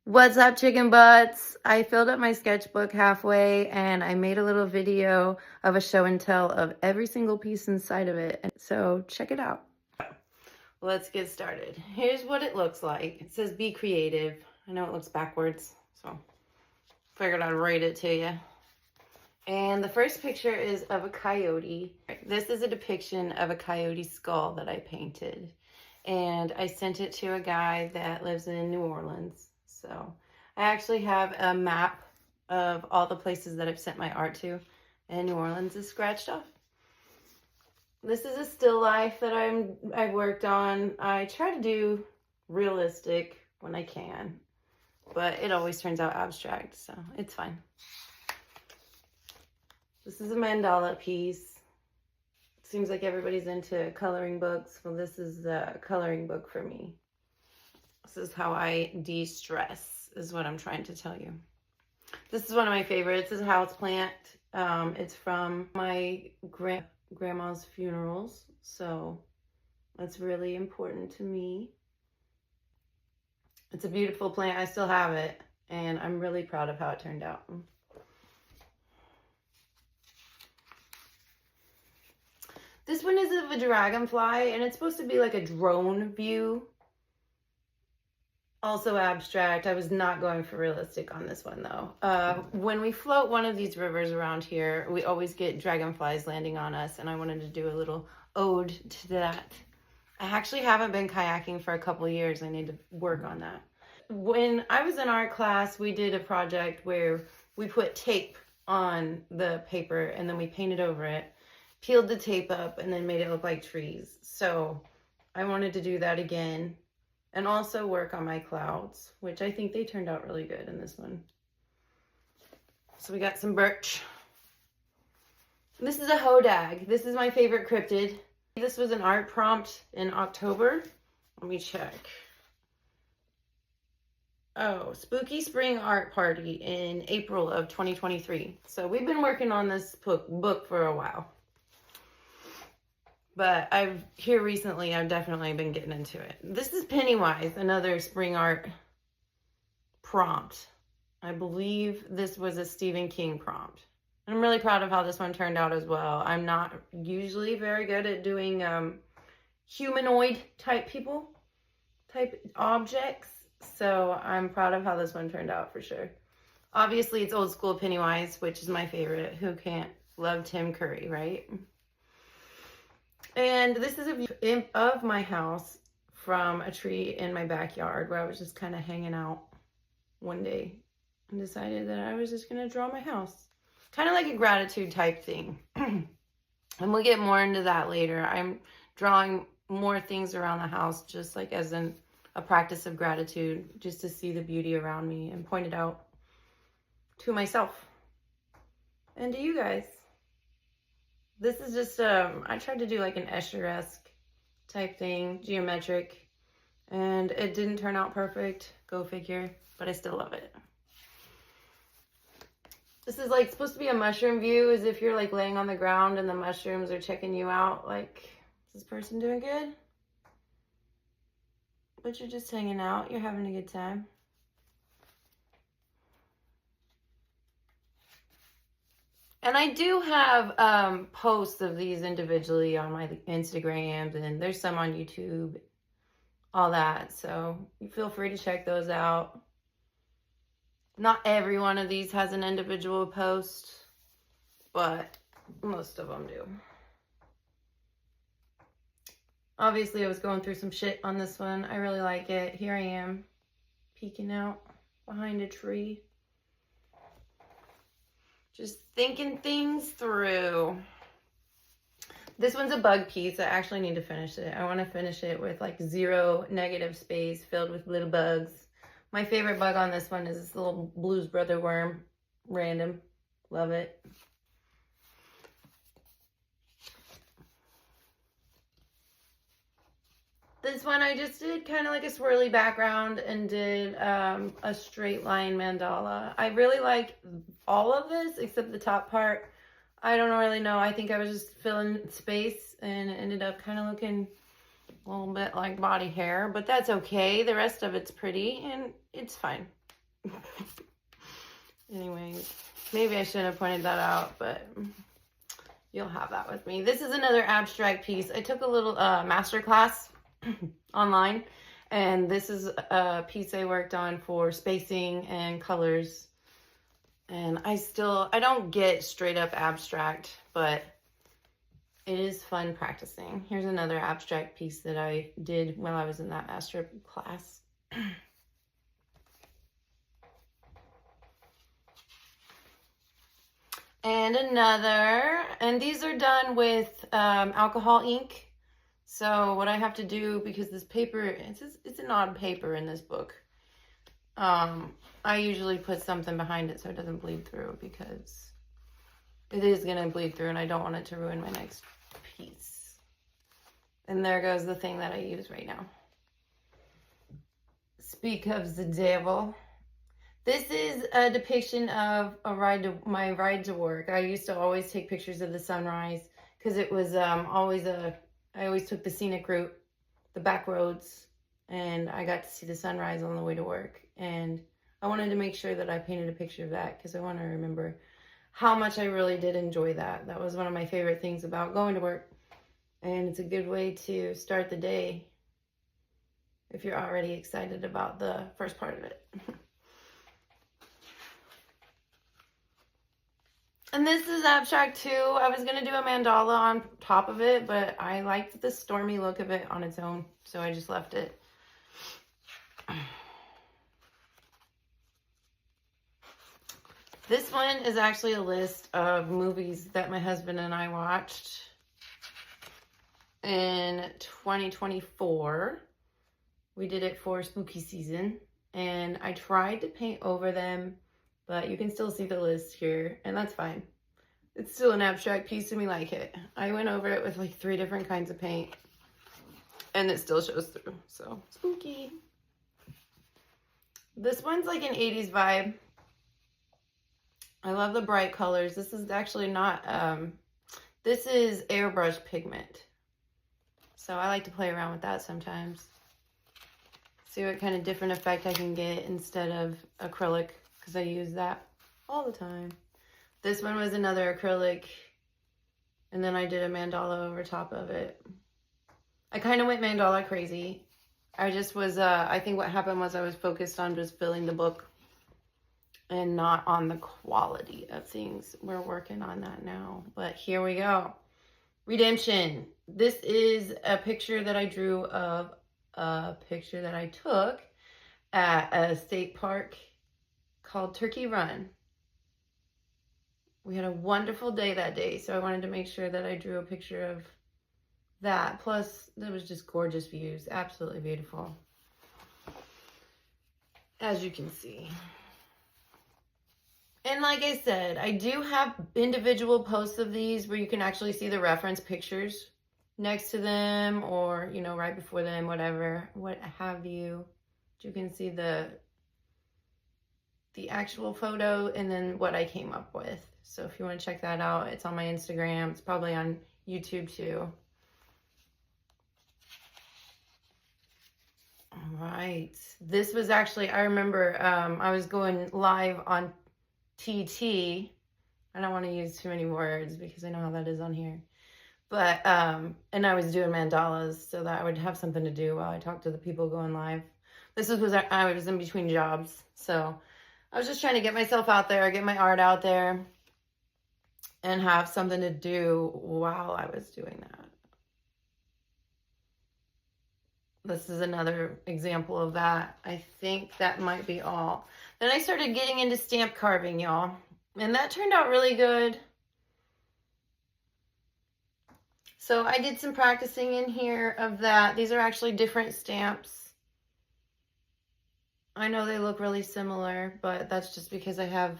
What's up, chicken butts? I filled up my sketchbook halfway and I made a little video of a show and tell of every single piece inside of it. So check it out. Let's get started. Here's what it looks like. It says be creative. I know it looks backwards, so figured I'd read it to you. And the first picture is of a coyote. This is a depiction of a coyote skull that I painted. And I sent it to a guy that lives in New Orleans. So I actually have a map of all the places that I've sent my art to, and New Orleans is scratched off. This is a still life that I've worked on. I try to do realistic when I can, but it always turns out abstract, so it's fine. This is a mandala piece. Seems like everybody's into coloring books. Well, this is the coloring book for me. This is how I de-stress, is what I'm trying to tell you. This is one of my favorites. This is a houseplant. It's from my grandma's funerals, so that's really important to me. It's a beautiful plant. I still have it, and I'm really proud of how it turned out. This one is of a dragonfly, and it's supposed to be like a drone view. Also abstract. I was not going for realistic on this one, though. When we float one of these rivers around here, we always get dragonflies landing on us, and I wanted to do a little ode to that. I actually haven't been kayaking for a couple years. I need to work on that. When I was in art class, we did a project where we put tape on the paper, and then we painted over it, peeled the tape up, and then made it look like trees. So I wanted to do that again. And also work on my clouds, which I think they turned out really good in this one. So we got some birch. This is a hodag. This is my favorite cryptid. This was an art prompt in October. Let me check. Oh, Spooky Spring Art Party in April of 2023. So we've been working on this book for a while. But here recently, I've definitely been getting into it. This is Pennywise, another spring art prompt. I believe this was a Stephen King prompt. I'm really proud of how this one turned out as well. I'm not usually very good at doing humanoid type objects. So I'm proud of how this one turned out for sure. Obviously, it's old school Pennywise, which is my favorite. Who can't love Tim Curry, right? And this is a view of my house from a tree in my backyard where I was just kind of hanging out one day and decided that I was just going to draw my house. Kind of like a gratitude type thing. And we'll get more into that later. I'm drawing more things around the house just like as a practice of gratitude, just to see the beauty around me and point it out to myself and to you guys. This is just, I tried to do like an Escher-esque type thing, geometric, and it didn't turn out perfect, go figure, but I still love it. This is like supposed to be a mushroom view, as if you're like laying on the ground and the mushrooms are checking you out, like, is this person doing good? But you're just hanging out, you're having a good time. And I do have posts of these individually on my Instagrams, and there's some on YouTube, all that. So you feel free to check those out. Not every one of these has an individual post, but most of them do. Obviously, I was going through some shit on this one. I really like it. Here I am, peeking out behind a tree. Just thinking things through. This one's a bug piece. I actually need to finish it. I want to finish it with like 0 negative space filled with little bugs. My favorite bug on this one is this little Blues Brother worm. Random. Love it. This one I just did kind of like a swirly background and did a straight line mandala. I really like all of this except the top part. I don't really know. I think I was just filling space and it ended up kind of looking a little bit like body hair, but that's okay. The rest of it's pretty and it's fine. Anyways, maybe I should have pointed that out, but you'll have that with me. This is another abstract piece. I took a little master class online, and this is a piece I worked on for spacing and colors. And I don't get straight up abstract, but it is fun practicing. Here's another abstract piece that I did while I was in that master class. And another, and these are done with alcohol ink. So what I have to do, because this paper, it's an odd paper in this book. I usually put something behind it so it doesn't bleed through, because it is going to bleed through and I don't want it to ruin my next piece. And there goes the thing that I use right now. Speak of the devil. This is a depiction of my ride to work. I used to always take pictures of the sunrise because it was I always took the scenic route, the back roads, and I got to see the sunrise on the way to work. And I wanted to make sure that I painted a picture of that because I want to remember how much I really did enjoy that. That was one of my favorite things about going to work. And it's a good way to start the day if you're already excited about the first part of it. And this is abstract too. I was going to do a mandala on top of it, but I liked the stormy look of it on its own, so I just left it. This one is actually a list of movies that my husband and I watched in 2024. We did it for spooky season, and I tried to paint over them, but you can still see the list here, and that's fine. It's still an abstract piece and we like it. I went over it with like 3 different kinds of paint, and it still shows through, so spooky. This one's like an 80s vibe. I love the bright colors. This is actually not, this is airbrush pigment. So I like to play around with that sometimes. See what kind of different effect I can get instead of acrylic, because I use that all the time. This one was another acrylic, and then I did a mandala over top of it. I kind of went mandala crazy. I just was, I think what happened was I was focused on just filling the book and not on the quality of things. We're working on that now, but here we go. Redemption. This is a picture that I drew of a picture that I took at a state park called Turkey Run. We had a wonderful day that day, so I wanted to make sure that I drew a picture of that. Plus, there was just gorgeous views. Absolutely beautiful. As you can see. And like I said, I do have individual posts of these where you can actually see the reference pictures next to them, or, you know, right before them, whatever, what have you. You can see the actual photo and then what I came up with. So if you want to check that out, it's on my Instagram. It's probably on YouTube too. All right. This was actually, I remember I was going live on TT. I don't want to use too many words because I know how that is on here. But, and I was doing mandalas so that I would have something to do while I talked to the people going live. This was I was in between jobs. So I was just trying to get myself out there, get my art out there, and have something to do while I was doing that. This is another example of that. I think that might be all. Then I started getting into stamp carving, y'all. And that turned out really good. So I did some practicing in here of that. These are actually different stamps. I know they look really similar, but that's just because I'm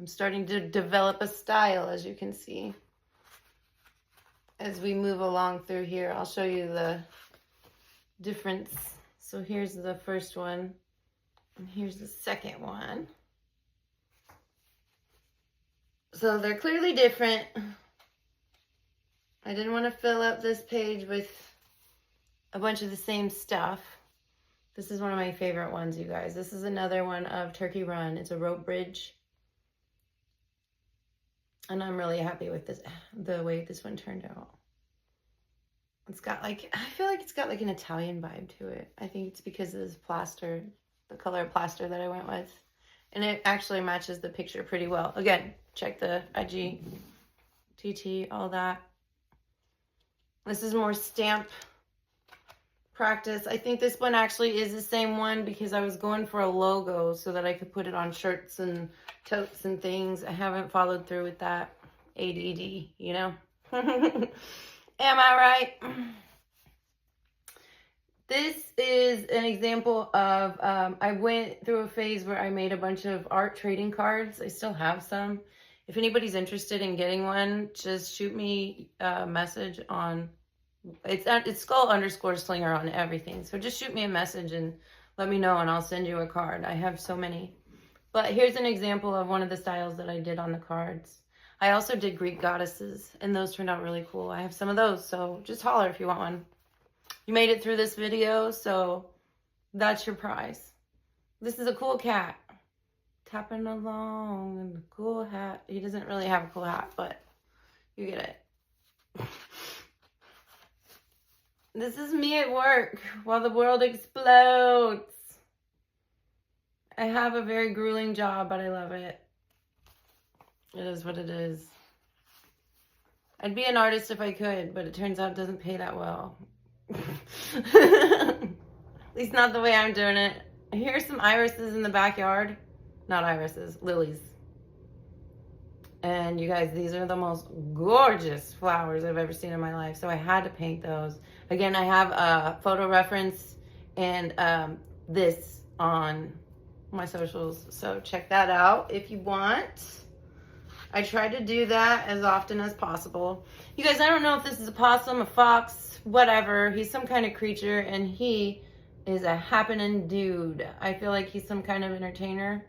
starting to develop a style, as you can see. As we move along through here, I'll show you the difference. So here's the first one, and here's the second one. So they're clearly different. I didn't want to fill up this page with a bunch of the same stuff. This is one of my favorite ones, you guys. This is another one of Turkey Run. It's a rope bridge. And I'm really happy with this, the way this one turned out. It's got like, I feel like it's got like an Italian vibe to it. I think it's because of this plaster, the color of plaster that I went with. And it actually matches the picture pretty well. Again, check the IG, TT, all that. This is more stamp practice. I think this one actually is the same one because I was going for a logo so that I could put it on shirts and totes and things. I haven't followed through with that. ADD, you know? Am I right? This is an example of, I went through a phase where I made a bunch of art trading cards. I still have some. If anybody's interested in getting one, just shoot me a message on, it's skull_slinger on everything. So just shoot me a message and let me know and I'll send you a card. I have so many. But here's an example of one of the styles that I did on the cards. I also did Greek goddesses and those turned out really cool. I have some of those, so just holler if you want one. You made it through this video, so that's your prize. This is a cool cat. Tapping along in the cool hat. He doesn't really have a cool hat, but you get it. This is me at work while the world explodes. I have a very grueling job, but I love it. It is what it is. I'd be an artist if I could, but it turns out it doesn't pay that well. At least not the way I'm doing it. Here's some irises in the backyard. Not irises, lilies. And you guys, these are the most gorgeous flowers I've ever seen in my life. So I had to paint those. Again, I have a photo reference and this on my socials. So check that out if you want. I try to do that as often as possible. You guys, I don't know if this is a possum, a fox, whatever. He's some kind of creature and he is a happening dude. I feel like he's some kind of entertainer.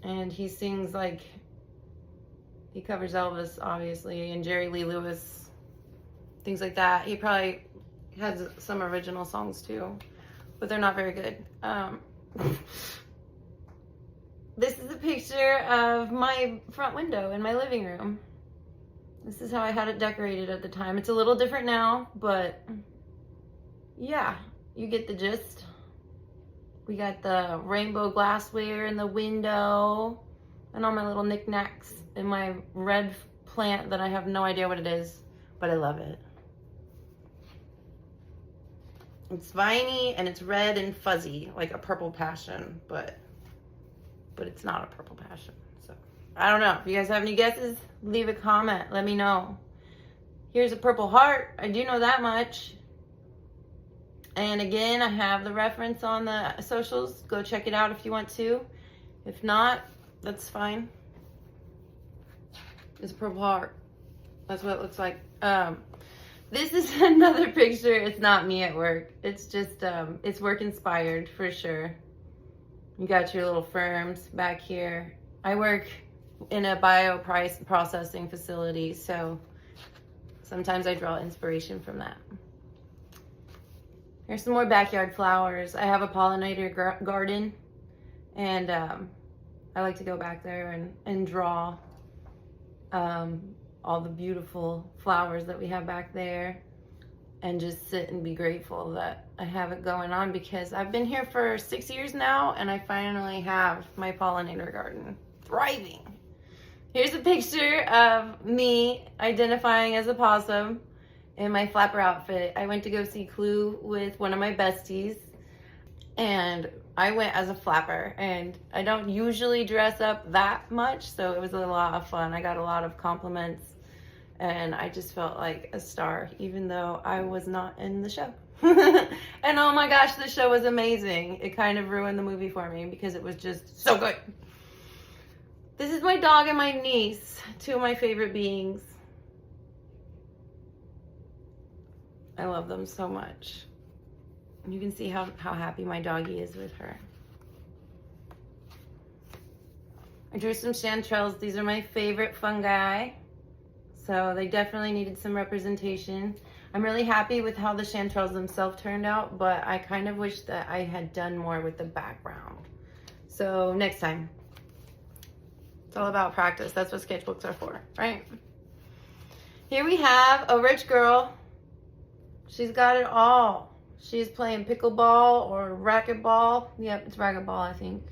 And he sings like, he covers Elvis, obviously, and Jerry Lee Lewis, things like that. He probably has some original songs too, but they're not very good. This is a picture of my front window in my living room. This is how I had it decorated at the time. It's a little different now, but yeah, you get the gist. We got the rainbow glassware in the window and all my little knickknacks and my red plant that I have no idea what it is, but I love it. It's viney and it's red and fuzzy, like a purple passion, but it's not a purple passion. So I don't know. If you guys have any guesses, leave a comment. Let me know. Here's a purple heart. I do know that much. And again, I have the reference on the socials. Go check it out if you want to. If not, that's fine. It's a purple heart. That's what it looks like. This is another picture. It's not me at work. It's just, it's work inspired for sure. You got your little firms back here. I work in a bioprocessing facility, so sometimes I draw inspiration from that. Here's some more backyard flowers. I have a pollinator garden, and I like to go back there and draw all the beautiful flowers that we have back there and just sit and be grateful that I have it going on because I've been here for 6 years now and I finally have my pollinator garden thriving. Here's a picture of me identifying as a possum in my flapper outfit. I went to go see Clue with one of my besties and I went as a flapper, and I don't usually dress up that much, so it was a lot of fun. I got a lot of compliments and I just felt like a star even though I was not in the show. And oh my gosh, the show was amazing. It kind of ruined the movie for me because it was just so good. This is my dog and my niece, two of my favorite beings. I love them so much. You can see how happy my doggy is with her. I drew some chanterelles. These are my favorite fungi. So they definitely needed some representation. I'm really happy with how the chanterelles themselves turned out, but I kind of wish that I had done more with the background. So next time. It's all about practice. That's what sketchbooks are for, right? Here we have a rich girl. She's got it all. She's playing pickleball or racquetball. Yep, it's racquetball, I think.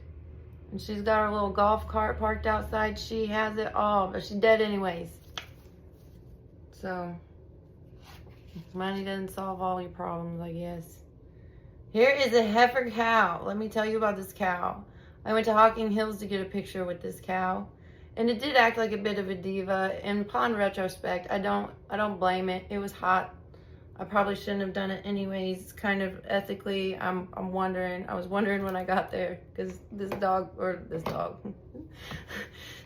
And she's got her little golf cart parked outside. She has it all, but she's dead anyways. So, money doesn't solve all your problems, I guess. Here is a heifer cow. Let me tell you about this cow. I went to Hocking Hills to get a picture with this cow. And it did act like a bit of a diva. And upon retrospect, I don't blame it. It was hot. I probably shouldn't have done it anyways. Kind of ethically, I was wondering when I got there, because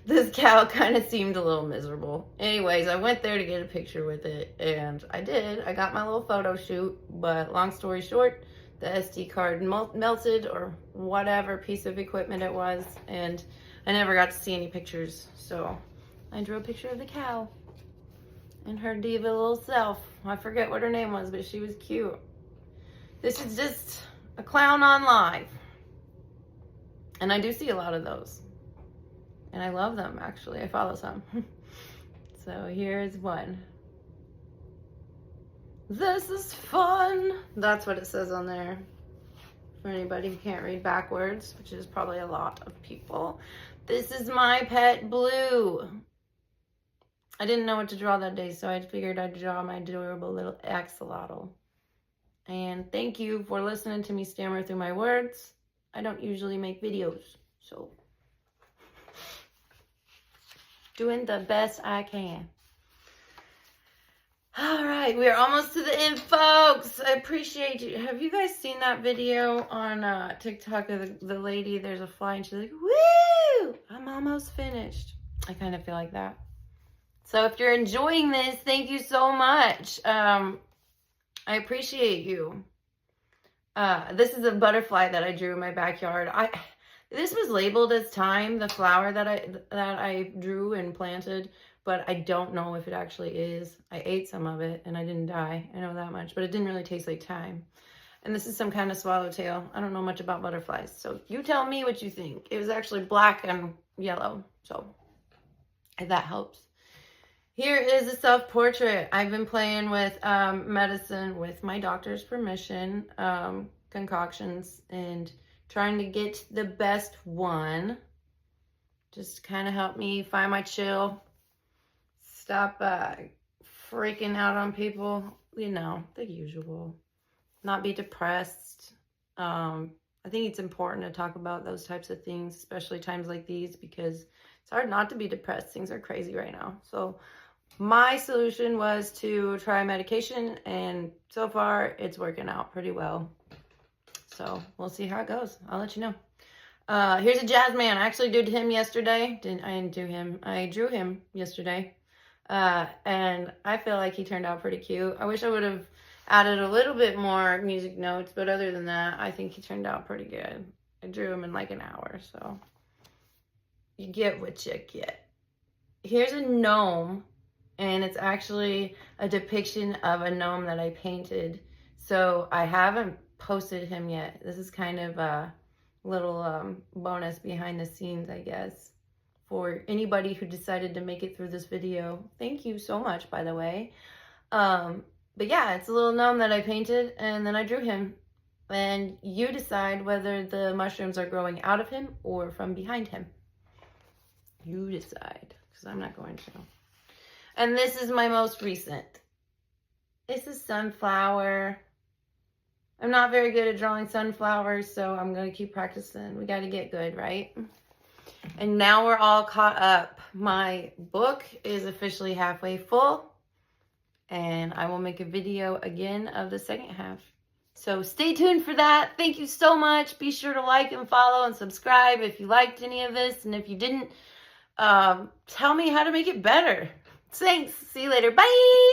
this cow kind of seemed a little miserable. Anyways, I went there to get a picture with it, and I did. I got my little photo shoot, but long story short, the SD card melted, or whatever piece of equipment it was, and I never got to see any pictures. So I drew a picture of the cow and her diva little self. I forget what her name was, but she was cute. This is just a clown on live. And I do see a lot of those. And I love them, actually. I follow some. So here's one. This is fun. That's what it says on there. For anybody who can't read backwards, which is probably a lot of people. This is my pet Blue. I didn't know what to draw that day, so I figured I'd draw my adorable little axolotl. And thank you for listening to me stammer through my words. I don't usually make videos, so doing the best I can. All right, we're almost to the end, folks. I appreciate you. Have you guys seen that video on TikTok of the lady? There's a fly, and she's like, "Woo! I'm almost finished." I kind of feel like that. So if you're enjoying this, thank you so much. I appreciate you. This is a butterfly that I drew in my backyard. This was labeled as thyme, the flower that I drew and planted, but I don't know if it actually is. I ate some of it and I didn't die. I know that much, but it didn't really taste like thyme. And this is some kind of swallowtail. I don't know much about butterflies, so you tell me what you think. It was actually black and yellow, so if that helps. Here is a self-portrait. I've been playing with medicine with my doctor's permission, concoctions, and trying to get the best one. Just kind of help me find my chill. Stop freaking out on people. You know, the usual. Not be depressed. I think it's important to talk about those types of things, especially times like these, because it's hard not to be depressed. Things are crazy right now. So my solution was to try medication, and so far it's working out pretty well. So we'll see how it goes. I'll let you know. Here's a jazz man. I actually did him yesterday. I drew him yesterday. And I feel like he turned out pretty cute. I wish I would have added a little bit more music notes, but other than that, I think he turned out pretty good. I drew him in like an hour, so you get what you get. Here's a gnome. And it's actually a depiction of a gnome that I painted. So I haven't posted him yet. This is kind of a little bonus behind the scenes, I guess, for anybody who decided to make it through this video. Thank you so much, by the way. But yeah, it's a little gnome that I painted, and then I drew him. And you decide whether the mushrooms are growing out of him or from behind him. You decide, because I'm not going to. And this is my most recent. This is sunflower. I'm not very good at drawing sunflowers, so I'm going to keep practicing. We got to get good, right? And now we're all caught up. My book is officially halfway full, and I will make a video again of the second half. So stay tuned for that. Thank you so much. Be sure to like and follow and subscribe if you liked any of this. And if you didn't, tell me how to make it better. Thanks. See you later. Bye.